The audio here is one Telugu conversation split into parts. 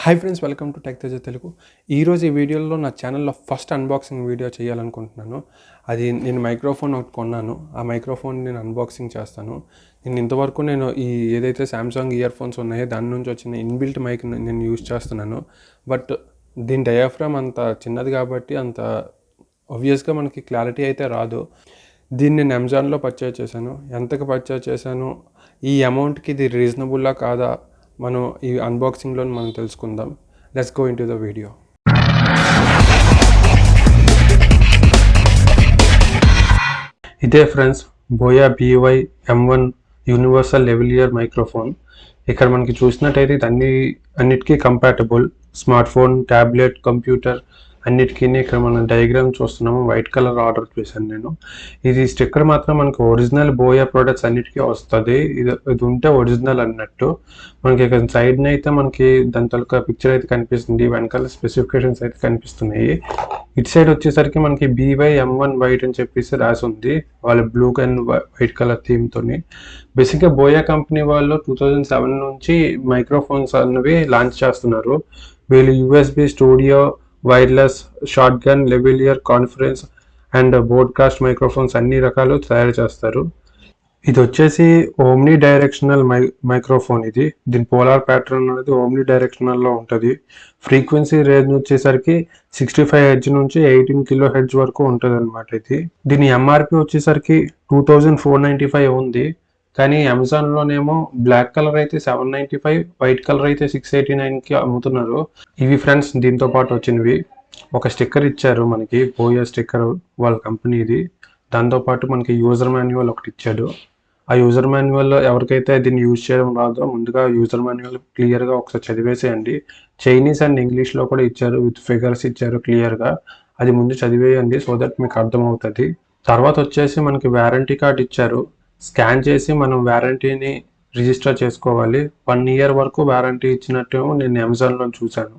Hi friends, welcome to tech Telugu. ఈరోజు ఈ వీడియోలో నా ఛానల్లో ఫస్ట్ అన్బాక్సింగ్ వీడియో చేయాలనుకుంటున్నాను. అది నేను మైక్రోఫోన్ ఒకటి కొన్నాను. ఆ మైక్రోఫోన్ నేను అన్బాక్సింగ్ చేస్తాను. ఇంతవరకు నేను ఏదైతే సామ్సంగ్ ఇయర్ ఫోన్స్ ఉన్నాయో దాని నుంచి వచ్చిన ఇన్బిల్ట్ మైక్ నేను యూజ్ చేస్తున్నాను. బట్ దీని డయాఫ్రామ్ అంత చిన్నది కాబట్టి అంత ఆబ్వియస్గా మనకి క్లారిటీ అయితే రాదు. దీన్ని నేను అమెజాన్లో పర్చేజ్ చేశాను. ఎంతకు పర్చేజ్ చేశాను, ఈ అమౌంట్కి ఇది రీజనబుల్లా కాదా, మనం ఈ అన్బాక్సింగ్లో మనం తెలుసుకుందాం. Let's go into the video. ఇదే friends Boya BY-M1 universal lavalier microphone. ఇక్కడ మనకి చూసినట్టయితే ఇది అన్నిటికీ compatible. Smart phone, tablet, computer అన్నిటికీ ఇక్కడ మనం డయాగ్రామ్ చూస్తున్నాము. వైట్ కలర్ ఆర్డర్ చేశాను నేను. ఇది స్టిక్కర్ మాత్రం మనకు ఒరిజినల్ బోయా ప్రొడక్ట్స్ అన్నిటికీ వస్తుంది. ఇది ఉంటే ఒరిజినల్ అన్నట్టు. మనకి ఇక్కడ సైడ్ని అయితే మనకి దాని తలక పిక్చర్ అయితే కనిపిస్తుంది, వెనకాల స్పెసిఫికేషన్స్ అయితే కనిపిస్తున్నాయి. ఇటు సైడ్ వచ్చేసరికి మనకి BY-M1 వైట్ అని చెప్పేసి రాసి ఉంది, వాళ్ళ బ్లూ అండ్ వైట్ కలర్ థీమ్తోని. బేసిక్గా బోయా కంపెనీ వాళ్ళు 2007 నుంచి మైక్రోఫోన్స్ అనేవి లాంచ్ చేస్తున్నారు. వీళ్ళు USB studio, wireless, shotgun, lavalier, conference and broadcast microphones అన్ని రకాలు తయారు చేస్తారు. ఇది వచ్చేసి ఓమ్ని డైరెక్షనల్ మైక్రోఫోన్. దీని పోలార్ ప్యాటర్న్ అనేది ఓమ్ని డైరెక్షనల్లో ఉంటుంది. ఫ్రీక్వెన్సీ రేంజ్ వచ్చేసరికి 65 హెర్ట్జ్ నుంచి 18 కిలో హెర్ట్జ్ వరకు ఉంటుంది అనమాట. దీని MRP వచ్చేసరికి 2495 ఉంది. కానీ అమెజాన్లోనేమో బ్లాక్ కలర్ అయితే 795, వైట్ కలర్ అయితే 689కి అమ్ముతున్నారు. ఇవి ఫ్రెండ్స్ దీంతో పాటు వచ్చినవి. ఒక స్టిక్కర్ ఇచ్చారు మనకి, బోయా స్టిక్కర్ వాళ్ళ కంపెనీది. దాంతోపాటు మనకి యూజర్ మాన్యువల్ ఒకటి ఇచ్చాడు. ఆ యూజర్ మాన్యువల్లో ఎవరికైతే దీన్ని యూజ్ చేయడం రాదో ముందుగా యూజర్ మాన్యువల్ క్లియర్గా ఒకసారి చదివేసేయండి. చైనీస్ అండ్ ఇంగ్లీష్లో కూడా ఇచ్చారు, విత్ ఫిగర్స్ ఇచ్చారు క్లియర్గా. అది ముందు చదివేయండి సో దట్ మీకు అర్థమవుతుంది. తర్వాత వచ్చేసి మనకి వారంటీ కార్డ్ ఇచ్చారు. స్కాన్ చేసి మనం వారంటీని రిజిస్టర్ చేసుకోవాలి. 1 ఇయర్ వరకు వారంటీ ఇచ్చినట్టు నేను అమెజాన్లో చూశాను.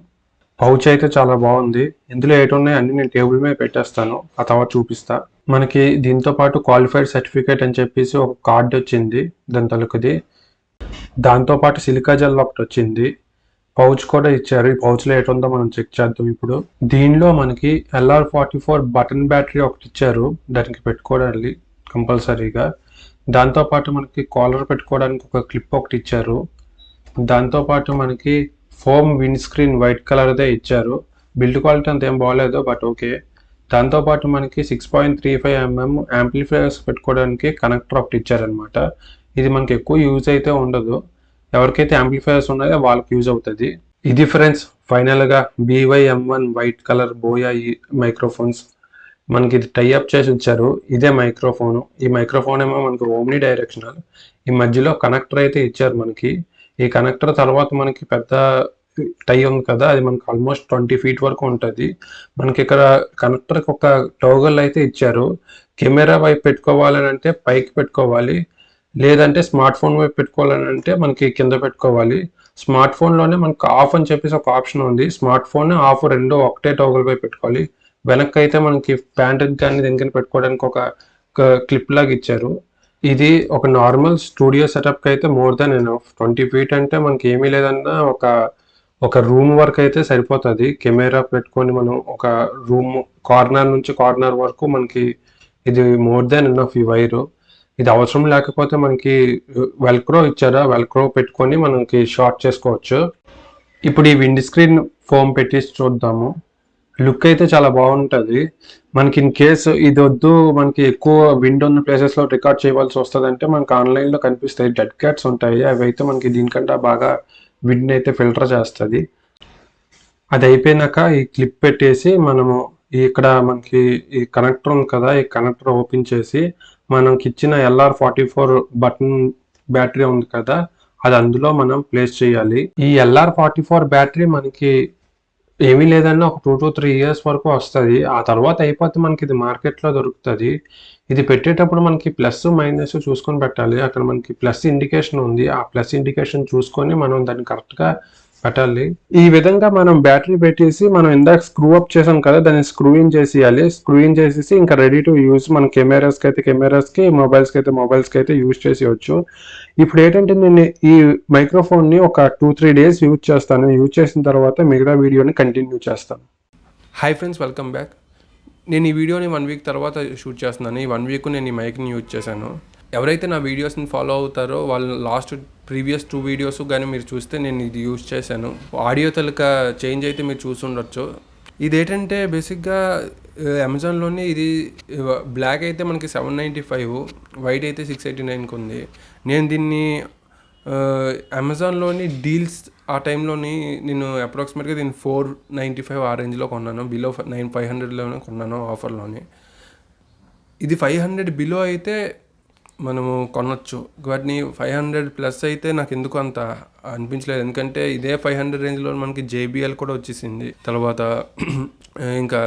పౌచ్ అయితే చాలా బాగుంది. ఇందులో ఏటున్నాయి అన్ని నేను టేబుల్ మీద పెట్టేస్తాను, ఆ తర్వాత చూపిస్తా. మనకి దీంతో పాటు క్వాలిఫైడ్ సర్టిఫికేట్ అని చెప్పేసి ఒక కార్డ్ వచ్చింది దాని తలుకుది. దాంతోపాటు సిలికా జెల్ ఒకటి వచ్చింది. పౌచ్ కూడా ఇచ్చారు. ఈ పౌచ్లో ఏటుందో మనం చెక్ చేద్దాం ఇప్పుడు. దీనిలో మనకి LR44 బటన్ బ్యాటరీ ఒకటి ఇచ్చారు, దానికి పెట్టుకోవడానికి కంపల్సరీగా. దాంతోపాటు మనకి కాలర్ పెట్టుకోవడానికి ఒక క్లిప్ ఒకటి ఇచ్చారు. దాంతోపాటు మనకి ఫోమ్ విండ్ స్క్రీన్ వైట్ కలర్దే ఇచ్చారు. బిల్డ్ క్వాలిటీ అంత ఏం బాగలేదు, బట్ ఓకే. దాంతోపాటు మనకి 6.35mm యాంప్లిఫైయర్స్ పెట్టుకోవడానికి కనెక్టర్ ఒకటి ఇచ్చారనమాట. ఇది మనకి ఎక్కువ యూజ్ అయితే ఉండదు, ఎవరికైతే యాంప్లిఫైయర్స్ ఉన్నాయో వాళ్ళకి యూజ్ అవుతుంది. ఇది ఫ్రెండ్స్ ఫైనల్గా BY-M1 white colour buoy microphones మనకి ఇది టైఅప్ చేసి ఇచ్చారు. ఇదే మైక్రోఫోను. ఈ మైక్రోఫోన్ ఏమో మనకు ఓమ్ని డైరెక్షనల్. ఈ మధ్యలో కనెక్టర్ అయితే ఇచ్చారు మనకి. ఈ కనెక్టర్ తర్వాత మనకి పెద్ద టై ఉంది కదా, అది మనకి ఆల్మోస్ట్ 20 feet వరకు ఉంటుంది. మనకి ఇక్కడ కనెక్టర్కి ఒక టోగల్ అయితే ఇచ్చారు. కెమెరా వైపు పెట్టుకోవాలని అంటే పైకి పెట్టుకోవాలి, లేదంటే స్మార్ట్ ఫోన్ వైపు పెట్టుకోవాలని అంటే మనకి కింద పెట్టుకోవాలి. స్మార్ట్ ఫోన్లోనే మనకు ఆఫ్ అని చెప్పేసి ఒక ఆప్షన్ ఉంది. స్మార్ట్ ఫోన్ ఆఫ్ రెండు ఒకటే టోగల్ వైపు పెట్టుకోవాలి. వెనక్కి అయితే మనకి ప్యాంటుకి కానీ దీనికి పెట్టుకోవడానికి ఒక క్లిప్ లాగా ఇచ్చారు. ఇది ఒక నార్మల్ స్టూడియో సెటప్కి అయితే మోర్ దెన్ ఎనఫ్. 20 feet అంటే మనకి ఏమీ లేదన్నా ఒక రూమ్ వరకు అయితే సరిపోతుంది. కెమెరా పెట్టుకొని మనం ఒక రూమ్ కార్నర్ నుంచి కార్నర్ వరకు మనకి ఇది మోర్ దెన్ ఎనఫ్. ఈ వైరు ఇది అవసరం లేకపోతే మనకి వెల్క్రో ఇచ్చారా, వెల్క్రో పెట్టుకొని మనకి షార్ట్ చేసుకోవచ్చు. ఇప్పుడు ఈ విండ్ స్క్రీన్ ఫోమ్ పెట్టేసి చూద్దాము. లుక్ అయితే చాలా బాగుంటుంది. మనకి ఇన్ కేసు ఇది వద్దు, మనకి ఎక్కువ విండ్ ఉన్న ప్లేసెస్లో రికార్డ్ చేయవలసి వస్తుంది అంటే మనకి ఆన్లైన్లో కనిపిస్తాయి డెడ్ క్యాట్స్ ఉంటాయి. అవి అయితే మనకి దీనికంటే బాగా విండ్ అయితే ఫిల్టర్ చేస్తుంది. అది అయిపోయినాక ఈ క్లిప్ పెట్టేసి మనము ఇక్కడ మనకి ఈ కనెక్టర్ ఉంది కదా, ఈ కనెక్టర్ ఓపెన్ చేసి మనకి ఇచ్చిన LR44 బటన్ బ్యాటరీ ఉంది కదా, అది అందులో మనం ప్లేస్ చేయాలి. ఈ LR44 బ్యాటరీ మనకి ఏమీ లేదన్నా ఒక 2 to 3 years వరకు వస్తుంది. ఆ తర్వాత అయిపోతే మనకి ఇది మార్కెట్లో దొరుకుతుంది. ఇది పెట్టేటప్పుడు మనకి ప్లస్ మైనస్ చూసుకొని పెట్టాలి. అక్కడ మనకి ప్లస్ ఇండికేషన్ ఉంది, ఆ ప్లస్ ఇండికేషన్ చూసుకొని మనం దాన్ని కరెక్ట్గా అటాలి. ఈ విధంగా మనం బ్యాటరీ పెట్టేసి మనం ఇందాక స్క్రూ అప్ చేసాం కదా, దాన్ని స్క్రూ ఇన్ చేసేయాలి. స్క్రూ ఇన్ చేసేసి ఇంకా రెడీ టు యూజ్. మన కెమెరాస్కి అయితే కెమెరాస్కి, మొబైల్స్కి అయితే యూజ్ చేసేయచ్చు. ఇప్పుడు ఏంటంటే నేను ఈ మైక్రోఫోన్ని ఒక 2-3 డేస్ యూజ్ చేస్తాను. యూజ్ చేసిన తర్వాత మిగతా వీడియోని కంటిన్యూ చేస్తాను. Hi friends, welcome back. నేను ఈ వీడియోని 1 వీక్ తర్వాత షూట్ చేస్తున్నాను. ఈ 1 వీక్ నేను ఈ మైక్ని యూజ్ చేశాను. ఎవరైతే నా వీడియోస్ని ఫాలో అవుతారో వాళ్ళు ప్రీవియస్ 2 వీడియోస్ కానీ మీరు చూస్తే నేను ఇది యూజ్ చేశాను. ఆడియో తలక చేంజ్ అయితే మీరు చూసుండొచ్చు. ఇదేంటంటే బేసిక్గా అమెజాన్లోనే ఇది బ్లాక్ అయితే మనకి 795, వైట్ అయితే 689కి ఉంది. నేను దీన్ని అమెజాన్లోని డీల్స్ ఆ టైంలోని నేను అప్రాక్సిమేట్గా దీన్ని 495 ఆ రేంజ్లో కొన్నాను. బిలో 500లోనే కొన్నాను ఆఫర్లోని. ఇది 500 బిలో అయితే మనము కొనొచ్చు, వాటిని 500 ప్లస్ అయితే నాకు ఎందుకు అంత అనిపించలేదు. ఎందుకంటే ఇదే 500 రేంజ్లో మనకి JBL కూడా వచ్చేసింది. తర్వాత ఇంకా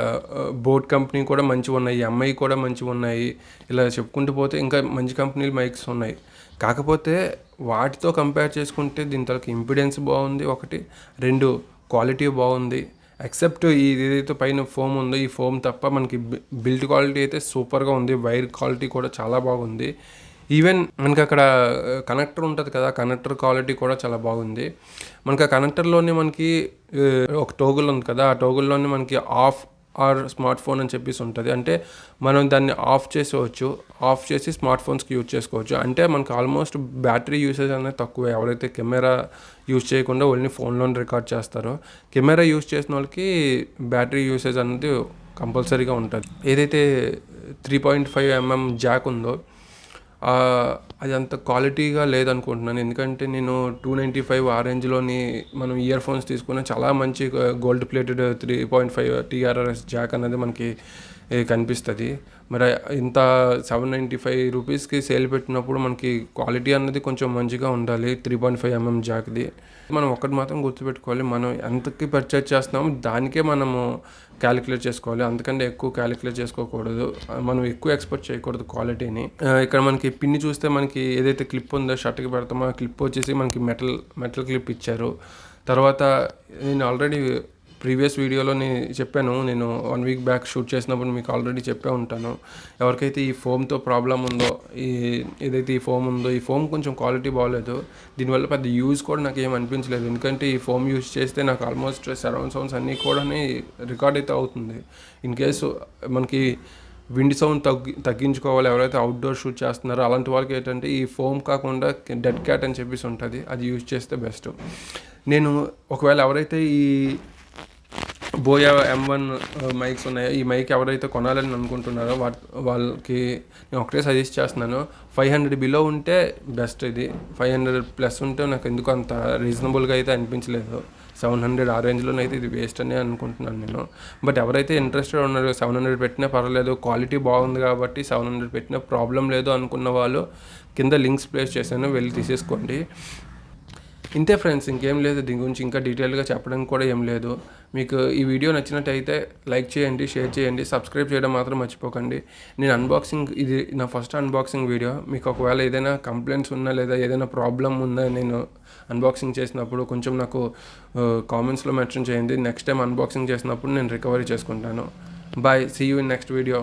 బోట్ కంపెనీ కూడా మంచిగా ఉన్నాయి, MI కూడా మంచిగా ఉన్నాయి. ఇలా చెప్పుకుంటూ పోతే ఇంకా మంచి కంపెనీలు మైక్స్ ఉన్నాయి. కాకపోతే వాటితో కంపేర్ చేసుకుంటే దీని తరకు ఇంపిడెన్స్ బాగుంది ఒకటి, 2 క్వాలిటీ బాగుంది. ఎక్సెప్ట్ ఇది ఏదైతే పైన ఫోమ్ ఉందో ఈ ఫోమ్ తప్ప మనకి బిల్డ్ క్వాలిటీ అయితే సూపర్గా ఉంది. వైర్ క్వాలిటీ కూడా చాలా బాగుంది. ఈవెన్ మనకి అక్కడ కనెక్టర్ ఉంటుంది కదా, కనెక్టర్ క్వాలిటీ కూడా చాలా బాగుంది. మనకి ఆ కనెక్టర్లోనే మనకి ఒక టోగుల్ ఉంది కదా, ఆ టోగుల్లోనే మనకి ఆఫ్ ఆర్ స్మార్ట్ ఫోన్ అని చెప్పేసి ఉంటుంది. అంటే మనం దాన్ని ఆఫ్ చేసేవచ్చు, ఆఫ్ చేసి స్మార్ట్ ఫోన్స్కి యూజ్ చేసుకోవచ్చు. అంటే మనకు ఆల్మోస్ట్ బ్యాటరీ యూసేజ్ అనేది తక్కువ. ఎవరైతే కెమెరా యూజ్ చేయకుండా ఓన్లీ ఫోన్లోనే రికార్డ్ చేస్తారో, కెమెరా యూజ్ చేసిన వాళ్ళకి బ్యాటరీ యూసేజ్ అనేది కంపల్సరీగా ఉంటుంది. ఏదైతే 3.5mm జాక్ ఉందో అది అంత క్వాలిటీగా లేదనుకుంటున్నాను. ఎందుకంటే నేను 295 ఆ రేంజ్లోని మనం ఇయర్ ఫోన్స్ తీసుకున్న చాలా మంచి గోల్డ్ ప్లేటెడ్ 3.5 TRRS జాక్ అనేది మనకి కనిపిస్తుంది. మరి ఇంత 795 రూపీస్కి సేల్ పెట్టినప్పుడు మనకి క్వాలిటీ అన్నది కొంచెం మంచిగా ఉండాలి. 3.5mm జాక్ది మనం ఒక్కటి మాత్రం గుర్తుపెట్టుకోవాలి, మనం ఎంతకి పర్చేజ్ చేస్తున్నామో దానికే మనము క్యాలిక్యులేట్ చేసుకోవాలి. అందుకంటే ఎక్కువ క్యాలిక్యులేట్ చేసుకోకూడదు, మనం ఎక్కువ ఎక్స్పెక్ట్ చేయకూడదు క్వాలిటీని. ఇక్కడ మనకి పిన్ని చూస్తే మనకి ఏదైతే క్లిప్ ఉందో షర్ట్కి పెడతామో ఆ క్లిప్ వచ్చేసి మనకి మెటల్ క్లిప్ ఇచ్చారు. తర్వాత నేను ఆల్రెడీ ప్రీవియస్ వీడియోలో నేను చెప్పాను, నేను 1 వీక్ బ్యాక్ షూట్ చేసినప్పుడు మీకు ఆల్రెడీ చెప్పే ఉంటాను. ఎవరికైతే ఈ ఫోమ్తో ప్రాబ్లం ఉందో, ఏదైతే ఈ ఫోమ్ ఉందో ఈ ఫోమ్ కొంచెం క్వాలిటీ బాగోలేదు. దీనివల్ల పెద్ద యూజ్ కూడా నాకు ఏం అనిపించలేదు. ఎందుకంటే ఈ ఫోమ్ యూజ్ చేస్తే నాకు ఆల్మోస్ట్ సరౌండ్ సౌండ్స్ అన్నీ కూడా రికార్డ్ అయితే అవుతుంది. ఇన్ కేసు మనకి విండ్ సౌండ్ తగ్గించుకోవాలి, ఎవరైతే అవుట్డోర్ షూట్ చేస్తున్నారో అలాంటి వాళ్ళకి ఏంటంటే ఈ ఫోమ్ కాకుండా డెడ్ క్యాట్ అని చెప్పేసి ఉంటుంది, అది యూజ్ చేస్తే బెస్ట్. నేను ఒకవేళ ఎవరైతే ఈ బోయా M1 మైక్స్ ఉన్నాయో, ఈ మైక్ ఎవరైతే కొనాలని అనుకుంటున్నారో వాళ్ళకి నేను ఒకటే సజెస్ట్ చేస్తున్నాను. 500 బిలో ఉంటే బెస్ట్. ఇది 500 ప్లస్ ఉంటే నాకు ఎందుకు అంత రీజనబుల్గా అయితే అనిపించలేదు. 700 ఆ రేంజ్లోనే అయితే ఇది వేస్ట్ అని అనుకుంటున్నాను నేను. బట్ ఎవరైతే ఇంట్రెస్టెడ్ ఉన్నారో 700 పెట్టినా పర్వాలేదు, క్వాలిటీ బాగుంది కాబట్టి 700 పెట్టినా ప్రాబ్లం లేదు అనుకున్న వాళ్ళు కింద లింక్స్ ప్లేస్ చేశాను, వెళ్ళి తీసేసుకోండి. ఇంతే ఫ్రెండ్స్, ఇంకేం లేదు. దీని గురించి ఇంకా డీటెయిల్గా చెప్పడానికి కూడా ఏం లేదు. మీకు ఈ వీడియో నచ్చినట్టయితే లైక్ చేయండి, షేర్ చేయండి, సబ్స్క్రైబ్ చేయడం మాత్రం మర్చిపోకండి. నేను ఇది నా ఫస్ట్ అన్బాక్సింగ్ వీడియో. మీకు ఒకవేళ ఏదైనా కంప్లైంట్స్ ఉన్నా లేదా ఏదైనా ప్రాబ్లం ఉన్నా నేను అన్బాక్సింగ్ చేసినప్పుడు కొంచెం నాకు కామెంట్స్లో మెన్షన్ చేయండి. నెక్స్ట్ టైం అన్బాక్సింగ్ చేసినప్పుడు నేను రికవరీ చేసుకుంటాను. Bye, see you in next video.